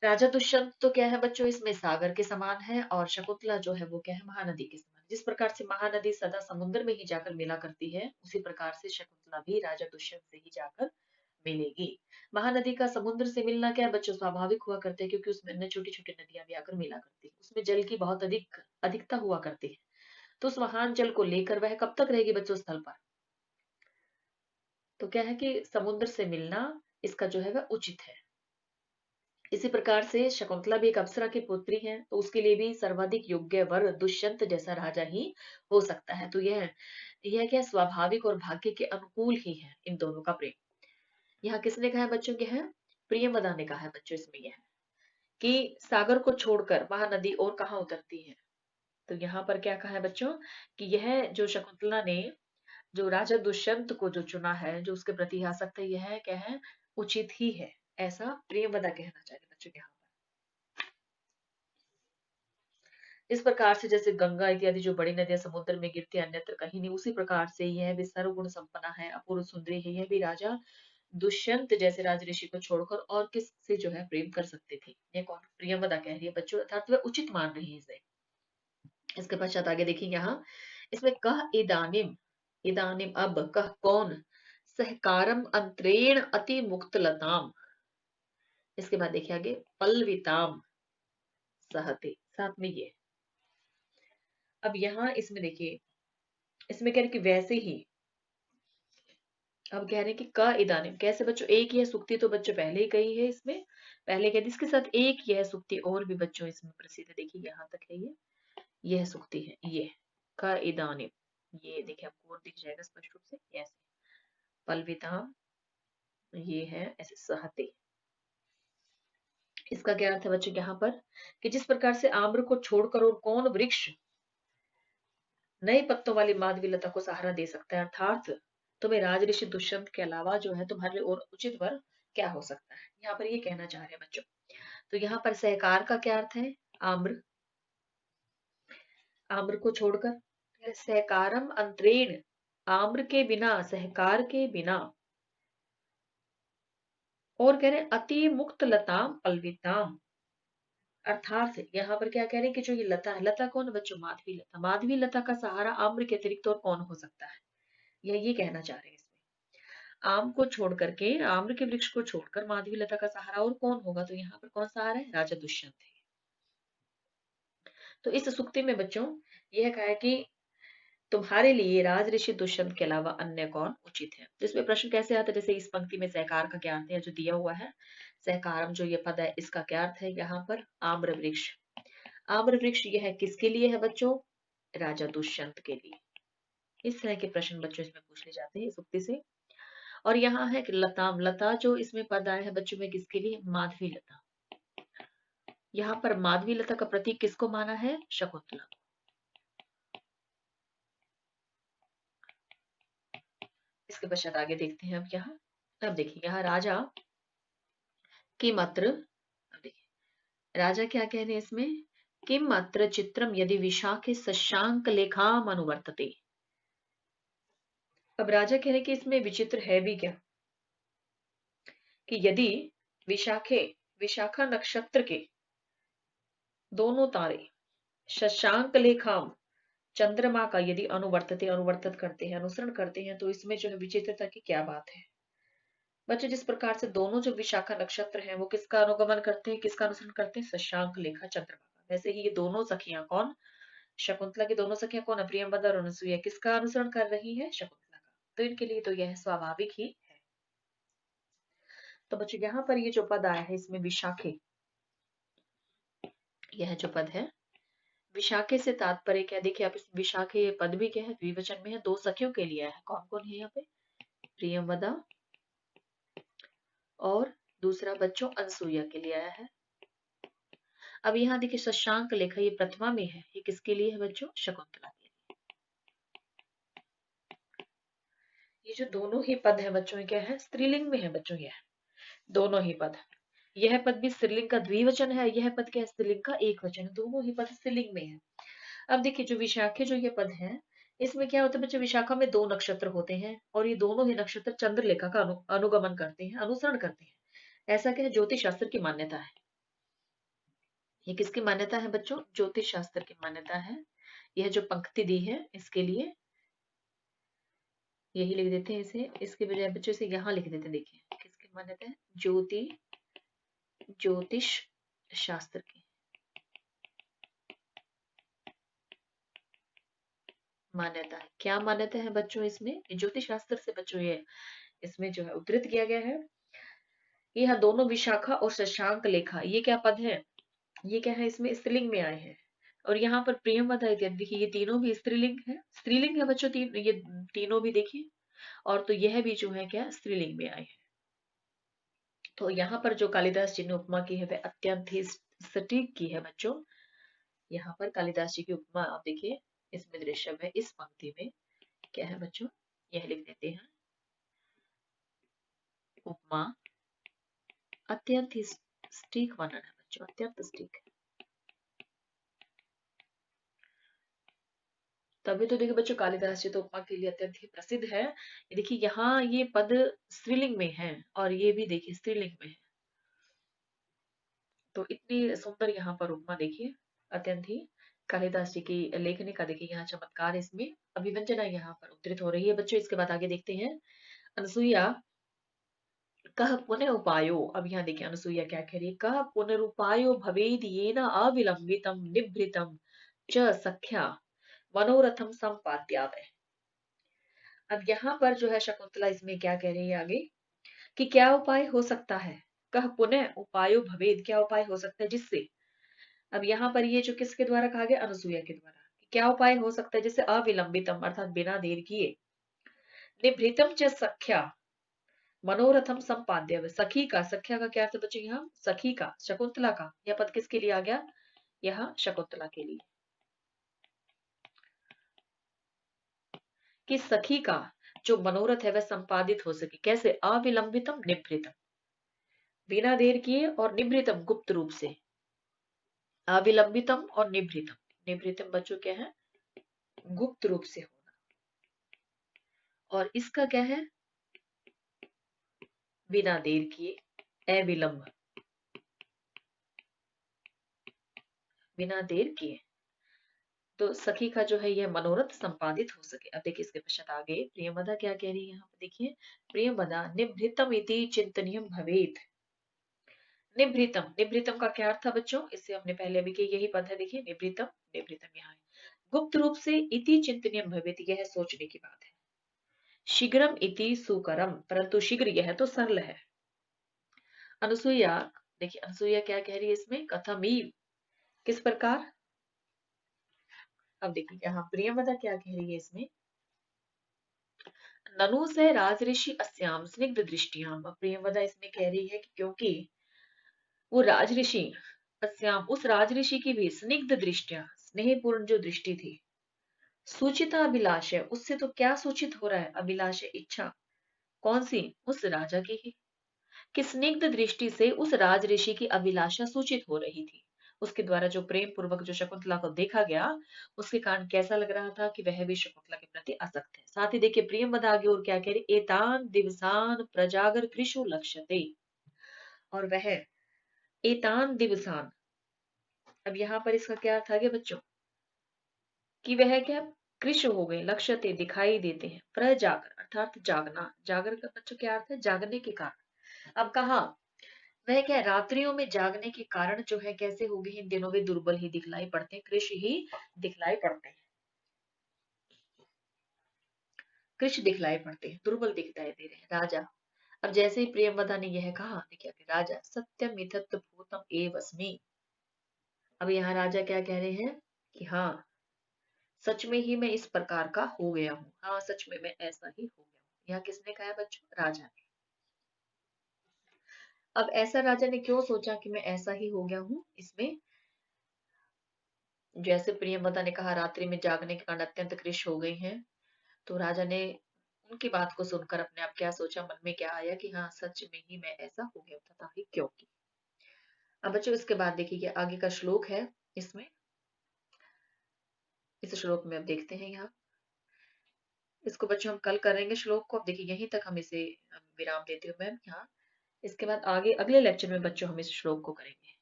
राजा दुष्यंत तो क्या है बच्चों इसमें सागर के समान है, और शकुंतला जो है वो क्या है, महानदी के समान। जिस प्रकार से महानदी सदा समुद्र में ही जाकर मिला करती है, उसी प्रकार से शकुंतला भी राजा दुष्यंत से ही जाकर मिलेगी। महानदी का समुद्र से मिलना क्या है बच्चों, स्वाभाविक हुआ करते हैं, क्योंकि उसमें छोटी छोटी नदियां भी आकर मिला करती है, उसमें जल की बहुत अधिकता हुआ करती है। तो उस महान जल को लेकर वह कब तक रहेगी बच्चों स्थल पर, तो क्या है कि समुद्र से मिलना इसका जो है वह उचित है। इसी प्रकार से शकुंतला भी एक अप्सरा की पुत्री है, तो उसके लिए भी सर्वाधिक योग्य वर दुष्यंत जैसा राजा ही हो सकता है। तो यह क्या स्वाभाविक और भाग्य के अनुकूल ही है इन दोनों का प्रेम। यहाँ किसने कहा है बच्चों, के है प्रियमदा ने कहा है बच्चों इसमें यह, कि सागर को छोड़कर महानदी और कहाँ उतरती है। तो यहाँ पर क्या कहा है बच्चों, कि यह जो शकुंतला ने जो राजा दुष्यंत को जो चुना है, जो उसके प्रति आसक्त है, यह क्या है, उचित ही है, ऐसा प्रियवदा कहना चाहिए बच्चों यहाँ पर। इस प्रकार से जैसे गंगा इत्यादि जो बड़ी नदियां समुद्र में गिरती है अन्यत्र कहीं नहीं, उसी प्रकार से यह भी सर्वगुण संपन्ना है, अपूर्व सुंदरी है। यह भी राजा दुष्यंत जैसे राज ऋषि को छोड़कर और किससे जो है प्रेम कर सकते थे। ये कौन, प्रियवदा कह रही है बच्चों, अर्थात वह उचित मान रही है इसे। इसके पश्चात आगे देखिए यहाँ, इसमें कह इदानिम, इदानिम अब, कह कौन, सहकारम अंतरेण अति मुक्त लताम। इसके बाद देखिए आगे, पल्विताम सहते, साथ में ये। अब यहाँ इसमें देखिए, इसमें कह रहे कि वैसे ही, अब कह रहे हैं कि क इदानिम, कैसे बच्चों, एक यह सुक्ति तो बच्चों पहले ही कही है इसमें, पहले कह दी, इसके साथ एक यह सुक्ति और भी बच्चों इसमें प्रसिद्ध है। देखिए यहाँ तक है ये, यह सुक्ति है ये, क इदानिम, ये देखिए आपको और दिख जाएगा स्पष्ट रूप से, ऐसे पल्विताम, ये है ऐसे सहते। इसका क्या अर्थ है बच्चों यहाँ पर, कि जिस प्रकार से आम्र को छोड़कर और कौन वृक्ष नए पत्तों वाली माधवी लता को सहारा दे सकता है, अर्थात तुम्हें राज ऋषि दुष्यंत के अलावा जो है तुम्हारे और उचित वर क्या हो सकता है, यहाँ पर ये कहना चाह रहे हैं बच्चों। तो यहाँ पर सहकार का क्या अर्थ है, आम्र, आम्र को छोड़कर, सहकारम अंतरेण, आम्र के बिना, सहकार के बिना, और कह रहे हैं अति मुक्त लताम पल्विताम, अर्थात यहाँ पर क्या कह रहे हैं कि जो ये लता है, लता कौन है बच्चों, माधवी लता, माधवी लता का सहारा आम्र के अतिरिक्त और कौन हो सकता है, ये कहना चाह रहे हैं इसमें। आम को छोड़ करके, आम्र के वृक्ष को छोड़कर माधवी लता का सहारा और कौन होगा, तो यहाँ पर कौन सहारा है, राजा दुष्यंत है। तो इस सुक्ति में बच्चों यह कहा है कि तुम्हारे लिए राज ऋषि दुष्यंत के अलावा अन्य कौन उचित है। तो इसमें प्रश्न कैसे आता है, जैसे इस पंक्ति में सहकार का क्या अर्थ है जो दिया हुआ है। सहकारम जो ये पद है इसका क्या अर्थ है यहाँ पर, आम्र वृक्ष। आम्र वृक्ष यह किसके लिए है बच्चों, राजा दुष्यंत के लिए। इस तरह के प्रश्न बच्चों इसमें पूछ ले जाते हैं इस उक्ति से। और यहाँ है कि लताम, लता जो इसमें पद आया है बच्चों में किसके लिए, माधवी लता। यहाँ पर माधवी लता का प्रतीक किसको माना है, शकुंतला। इसके पश्चात आगे देखते हैं अब यहाँ। अब देखिए यहाँ राजा किम अत्र, अब देखिए राजा क्या कह रहे हैं इसमें, किम अत्र चित्रम यदि विशाखे शशांक लेखाम अनुवर्तते। अब राजा कह रहे हैं कि इसमें विचित्र है भी क्या, कि यदि विशाखे, विशाखा नक्षत्र के दोनों तारे शशांक लेखाम, चंद्रमा का यदि अनुवर्तते, अनुवर्तित करते हैं, अनुसरण करते हैं, तो इसमें जो है विचित्रता की क्या बात है। बच्चे जिस प्रकार से दोनों जो विशाखा नक्षत्र हैं वो किसका अनुगमन करते हैं, किसका अनुसरण करते हैं, शशांक लेखा चंद्रमा का, वैसे ही ये दोनों सखियां कौन, शकुंतला की दोनों सखियां कौन है, प्रियंवदा और अनसुईया, किसका अनुसरण कर रही है, शकुंतला का। तो इनके लिए तो यह स्वाभाविक ही है। तो बच्चों यहाँ पर ये जो पद आया है इसमें विशाखे, यह जो पद है विशाखे से तात्पर्य क्या, देखिए आप इस विशाखे ये पद भी क्या है, द्विवचन में है, दो सखियों के लिए है। कौन कौन है यहाँ पे, प्रियंवदा और दूसरा बच्चों अनसुईया के लिए आया है। अब यहाँ देखिए शशांक लेखा ये प्रथमा में है, ये किसके लिए है बच्चों, शकुंतला के लिए। ये जो दोनों ही पद है बच्चों, ये क्या है, स्त्रीलिंग में है बच्चों, यह दोनों ही पद, यह पद भी स्त्रीलिंग का द्विवचन है, यह पद क्या है, स्त्रीलिंग का एक वचन है, दोनों ही पद स्त्रीलिंग में है। अब देखिए जो विशाखे जो ये पद है इसमें क्या होता है बच्चों, विशाखा में दो नक्षत्र होते हैं और ये दोनों ही नक्षत्र चंद्रलेखा का अनुगमन करते हैं, अनुसरण करते हैं। ऐसा क्या है, ज्योतिष शास्त्र की मान्यता है। ये किसकी मान्यता है बच्चों, ज्योतिष शास्त्र की मान्यता है। यह जो पंक्ति दी है इसके लिए यही लिख देते हैं इसे, इसके बजाय बच्चों से यहाँ लिख देते हैं, देखिए किसकी मान्यता है, ज्योतिष शास्त्र की मान्यता है। क्या मान्यता है बच्चों इसमें, ज्योतिष शास्त्र से बच्चों ये इसमें जो है उद्धृत किया गया है। यह दोनों विशाखा और शशांक लेखा ये क्या पद है, ये क्या है, इसमें स्त्रीलिंग में आए हैं। और यहाँ पर प्रियंवदा इत्यादि, देखिए ये तीनों भी स्त्रीलिंग है बच्चों, ये तीनों भी देखिए। और तो यह भी जो है क्या, स्त्रीलिंग में आए हैं। तो यहाँ पर जो कालिदास जी ने उपमा की है वह अत्यंत ही सटीक की है बच्चों। यहाँ पर कालिदास जी की उपमा आप देखिए इसमें दृश्य है, इस पंक्ति में क्या है बच्चों, यह लिख देते हैं, उपमा अत्यंत ही सटीक वर्णन है बच्चों, अत्यंत सटीक है। तभी तो देखिए बच्चों कालिदास जी तो उपमा के लिए अत्यंत ही प्रसिद्ध है। ये देखिए यहाँ ये पद स्त्रीलिंग में है और ये भी देखिए स्त्रीलिंग में है। तो इतनी सुंदर यहाँ पर उपमा देखिए, अत्यंत ही कालिदास जी की लेखनी का देखिए यहाँ चमत्कार, इसमें अभिव्यंजना यहाँ पर उद्धृत हो रही है बच्चों। इसके बाद आगे देखते हैं, अनसुईया कह पुनरुपायो। अब यहाँ देखिए अनसुईया क्या कह रही है, कह पुनरुपायो भवेद येन अविलंबितम निभृतम च सख्या मनोरथम संपाद्यावै। अब यहाँ पर जो है शकुंतला इसमें क्या कह रही है आगे, कि क्या उपाय हो सकता है, कह पुनः उपायो भवेद, क्या उपाय हो सकता है जिससे, अब यहाँ पर ये जो किसके द्वारा कहा गया, अनसुईया के द्वारा, क्या उपाय हो सकता है जिससे अविलंबितम अर्थात बिना देर किए, निभृतम च सख्या मनोरथम संपाद्य, सखी का, सख्या का क्या अर्थ बच्चे, यहाँ सखी का, शकुंतला का, यह पद किसके लिए आ गया, यहाँ शकुंतला के लिए, कि सखी का जो मनोरथ है वह संपादित हो सके, कैसे, अविलंबितम निभृतम, बिना देर किए, और निभृतम गुप्त रूप से, अविलंबितम और निभृतम, निभृतम बच्चों क्या है, गुप्त रूप से होना, और इसका क्या है, बिना देर किए, अविलंब, बिना देर किए, तो सखी का जो है यह मनोरथ संपादित हो सके। अब देखिए इसके पश्चात आगे प्रियमदा क्या कह रही है, यहाँ पे देखिए, प्रियमदा निभृतम इति चिंतनीयम भवेत। निभृतम, निभृतम का क्या अर्थ था बच्चों, इससे हमने पहले भी किया, यही पद है देखिए, निभृतम, निभृतम यहाँ है, गुप्त रूप से इति चिंतनीयम भवेति, यह सोचने की बात है। शीघ्रम इति सुकरम, परंतु शीघ्र यह तो सरल है। अनुसुईया, देखिए अनुसुईया क्या कह रही है इसमें, कथमीव, किस प्रकार। अब देखिए यहाँ प्रियंवदा क्या कह रही है इसमें, ननु से राजऋषि अस्याम स्निग्ध दृष्टियाम। अब प्रियंवदा इसमें कह रही है कि क्योंकि वो राजऋषि, अस्याम उस राजऋषि की भी स्निग्ध दृष्टिया, स्नेहपूर्ण जो दृष्टि थी, सूचिता अभिलाष है, उससे तो क्या सूचित हो रहा है, अभिलाष इच्छा, कौन सी, उस राजा की ही, कि स्निग्ध दृष्टि से उस राजऋषि की अभिलाषा सूचित हो रही थी। उसके द्वारा जो प्रेम पूर्वक जो शकुंतला को देखा गया, उसके कारण कैसा लग रहा था कि वह भी शकुंतला के प्रति आसक्त है। साथ ही देखिए प्रियंवदा आगे और क्या कह रही, एतान दिवसान प्रजागर कृषु लक्ष्यते, और वह एतान दिवसान, अब यहाँ पर इसका क्या अर्थ आ गया बच्चों, कि वह क्या कृष हो गए, लक्ष्यते दिखाई देते हैं, प्रजागर अर्थात जागना, जागर का बच्चों क्या अर्थ है, जागने के कारण। अब कहा वह क्या रात्रियों में जागने के कारण जो है कैसे हो गए, इन दिनों वे दुर्बल ही दिखलाई पड़ते हैं, कृष ही दिखलाई पड़ते हैं, कृष दिखलाई पड़ते हैं, दुर्बल दिखलाई दे रहे हैं राजा। अब जैसे ही प्रियंवदा ने यह कहा, देखिए राजा सत्यम मिथत भूतम एवस्मि, अब यहाँ राजा क्या कह रहे हैं कि हाँ सच में ही मैं इस प्रकार का हो गया हूँ, हाँ सच में मैं ऐसा ही हो गया हूँ। यहाँ किसने कहा बच्चों, राजा ने। अब ऐसा राजा ने क्यों सोचा कि मैं ऐसा ही हो गया हूँ, इसमें जैसे प्रियंवदा ने कहा रात्रि में जागने के कारण अत्यंत कृष हो गई हैं, तो राजा ने उनकी बात को सुनकर अपने आप क्या सोचा, मन में क्या आया कि हाँ सच में ही मैं ऐसा हो गया था ही क्योंकि। अब बच्चों इसके बाद देखिए कि आगे का श्लोक है इसमें, इस श्लोक में अब देखते हैं यहाँ, इसको बच्चों हम कल करेंगे श्लोक को। अब देखिए यहीं तक हम इसे विराम देते हुए मैम यहाँ, इसके बाद आगे अगले लेक्चर में बच्चों हम इस श्लोक को करेंगे।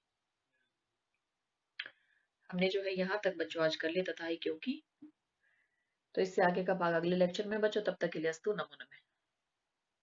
हमने जो है यहाँ तक बच्चों आज कर लिया तथा ही क्योंकि, तो इससे आगे का भाग अगले लेक्चर में बच्चों, तब तक के लिए अस्तु, नमो नमः।